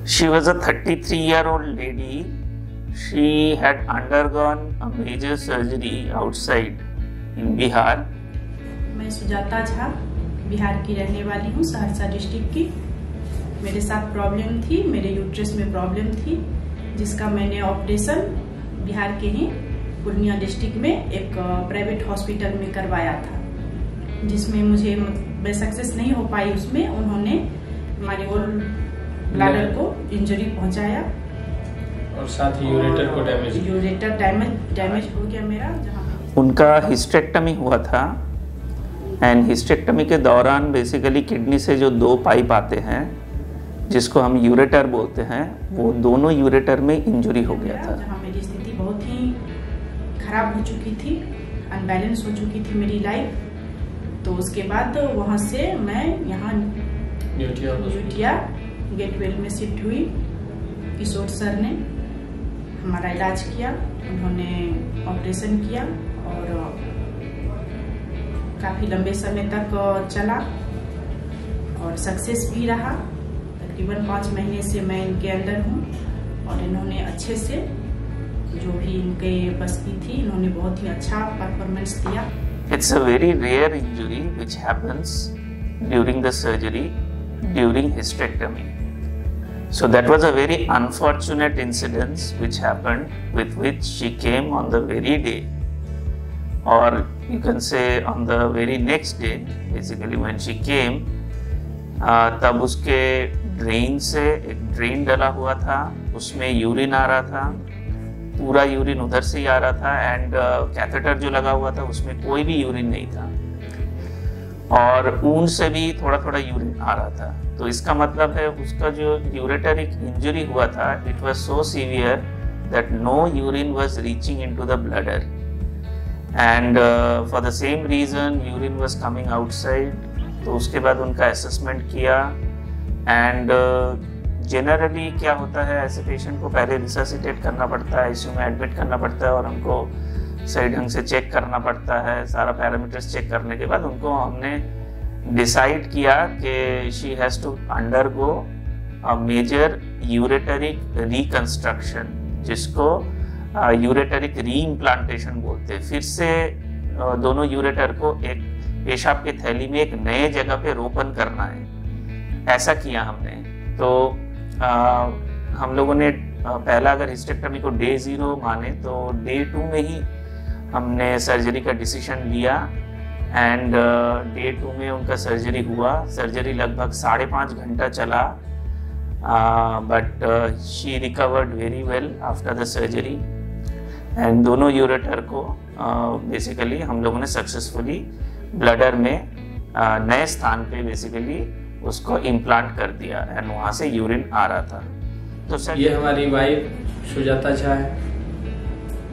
She was a 33-year-old lady. She had undergone a major surgery outside in Bihar. मैं सुजाता झा बिहार की रहने वाली हूँ, सहरसा डिस्ट्रिक्ट की। मेरे साथ प्रॉब्लम थी, मेरे यूट्रस में प्रॉब्लम थी, जिसका मैंने ऑपरेशन बिहार के ही पूर्णिया डिस्ट्रिक्ट में एक प्राइवेट हॉस्पिटल में करवाया था, जिसमें मैं सक्सेस नहीं हो पाई। उसमें उन्होंने हमारे गोल ब्लैडर को इंजरी पहुंचाया और साथ ही यूरेटर डैमेज हो गया मेरा। जहाँ उनका हिस्टेक्टमी हुआ था एंड हिस्टेक्टमी के दौरान बेसिकली किडनी से जो 2 पाइप आते हैं जिसको हम यूरेटर बोलते हैं, वो दोनों यूरेटर में इंजरी हो गया था। जहाँ मेरी स्थिति बहुत ही खराब हो चुकी थी, अनबैलेंस हो चुकी थी मेरी लाइफ। तो उसके बाद वहाँ से मैं यहाँ न्यूटिया गेटवेल में शिफ्ट हुई। किशोर सर ने हमारा इलाज किया, उन्होंने ऑपरेशन किया और काफ़ी लंबे समय तक चला और सक्सेस भी रहा। तकरीबन 5 महीने से मैं इनके अंडर हूँ और इन्होंने अच्छे से जो भी इनके बस की थी, इन्होंने बहुत ही अच्छा परफॉर्मेंस दिया। It's a very rare injury which happens during the surgery, during hysterectomy. So that was a very unfortunate incident which happened, with which she came on the very day, or you can say on the very next day, basically when she came, तब उसके drain से एक drain डला हुआ था, उसमें urine आ रहा था, पूरा यूरिन उधर से ही आ रहा था एंड कैथेटर जो लगा हुआ था उसमें कोई भी यूरिन नहीं था और ऊन से भी थोड़ा थोड़ा यूरिन आ रहा था। तो इसका मतलब है उसका जो यूरेटरिक इंजरी हुआ था, it was so severe that no urine was reaching into the bladder and for the same reason urine was coming outside. तो उसके बाद उनका असेसमेंट किया एंड जनरली क्या होता है, ऐसे पेशेंट को पहले रिससिटेट करना पड़ता है, आईसीयू में एडमिट करना पड़ता है और हमको सही ढंग से चेक करना पड़ता है। सारा पैरामीटर्स चेक करने के बाद उनको हमने डिसाइड किया कि she has to undergo a major ureteric reconstruction, जिसको यूरेटरिक रीइम्प्लांटेशन बोलते हैं। फिर से दोनों यूरेटर को एक पेशाब के थैली में एक नए जगह पे रोपन करना है, ऐसा किया हमने। तो हम लोगों ने पहला अगर हिस्टेक्टमी को डे 0 माने तो डे 2 में ही हमने सर्जरी का डिसीजन लिया एंड डे 2 में उनका सर्जरी हुआ। सर्जरी लगभग 5.5 घंटा चला but she recovered very well after the surgery and दोनों यूरेटर को बेसिकली हम लोगों ने सक्सेसफुली ब्लडर में नए स्थान पे बेसिकली उसको इम्प्लांट कर दिया एंड वहाँ से यूरिन आ रहा था। तो सर ये हमारी वाइफ सुजाता झा है,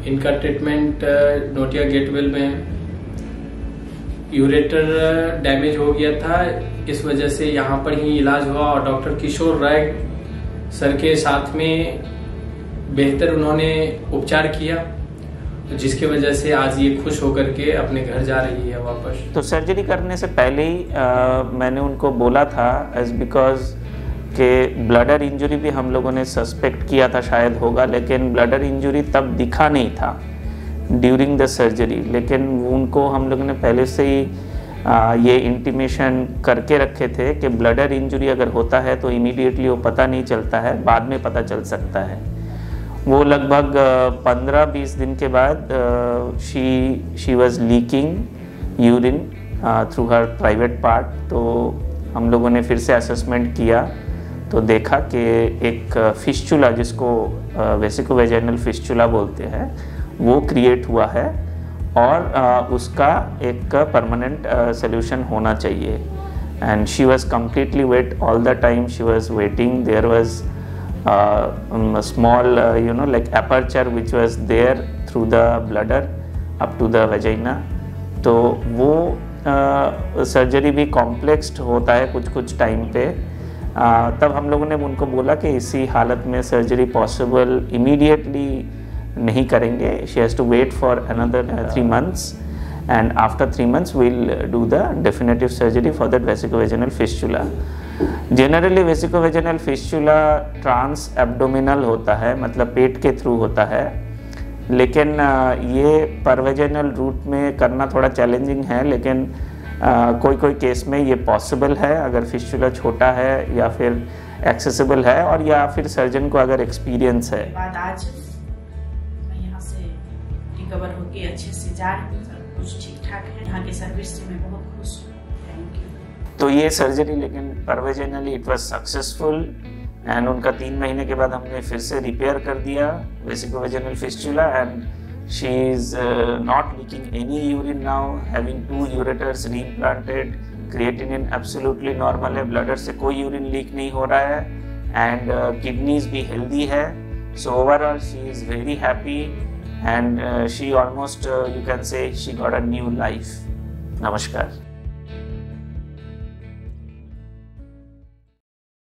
इनका ट्रीटमेंट नोटिया गेटवेल में यूरेटर डैमेज हो गया था, इस वजह से यहाँ पर ही इलाज हुआ और डॉक्टर किशोर राय सर के साथ में बेहतर उन्होंने उपचार किया, जिसकी वजह से आज ये खुश होकर के अपने घर जा रही है वापस। तो सर्जरी करने से पहले ही मैंने उनको बोला था एज बिकॉज कि ब्लडर इंजरी भी हम लोगों ने सस्पेक्ट किया था शायद होगा, लेकिन ब्लडर इंजरी तब दिखा नहीं था ड्यूरिंग द सर्जरी। लेकिन उनको हम लोगों ने पहले से ही ये इंटीमेशन करके रखे थे कि ब्लडर इंजरी अगर होता है तो इमीडिएटली वो पता नहीं चलता है, बाद में पता चल सकता है। वो लगभग 15-20 दिन के बाद she was leaking urine through her private part. तो हम लोगों ने फिर से असेसमेंट किया तो देखा कि एक फिस्चुला, जिसको वेसिकोवेजाइनल फिस्चुला बोलते हैं, वो क्रिएट हुआ है और उसका एक परमानेंट सोल्यूशन होना चाहिए। And she was completely wet all the time, she was wetting. There was a small like aperture which was there through the bladder up to the vagina। तो वो सर्जरी भी कॉम्प्लेक्स होता है कुछ time पे। तब हम लोगों ने उनको बोला कि इसी हालत में सर्जरी पॉसिबल इमीडिएटली नहीं करेंगे, she has to wait for another 3 months and after 3 months we'll do the definitive surgery for that vesicovaginal fistula। Generally vesicovaginal fistula trans abdominal होता है, मतलब पेट के थ्रू होता है, लेकिन ये परवेजिनल रूट में करना थोड़ा चैलेंजिंग है, लेकिन कोई कोई केस में ये पॉसिबल है अगर फिस्टुला छोटा है या फिर एक्सेसिबल है, और या फिर सर्जन को अगर एक्सपीरियंस है। बाद आज मैं यहाँ से रिकवर होके अच्छे से जा रही हूँ, सब कुछ ठीक ठाक है। यहाँ की सर्विस से मैं बहुत खुश हूँ। Thank you. तो ये सर्जरी लेकिन परवेजिनली इट वाज सक्सेसफुल एंड उनका 3 महीने के बाद हमने फिर से रिपेयर कर दिया vesicovaginal fistula and she is not leaking any urine now, having 2 ureters reimplanted, creatinine absolutely normal है, ब्लडर से कोई यूरिन लीक नहीं हो रहा है एंड किडनीज भी हेल्दी है। So overall she is very happy and she almost you can say she got a new life. नमस्कार।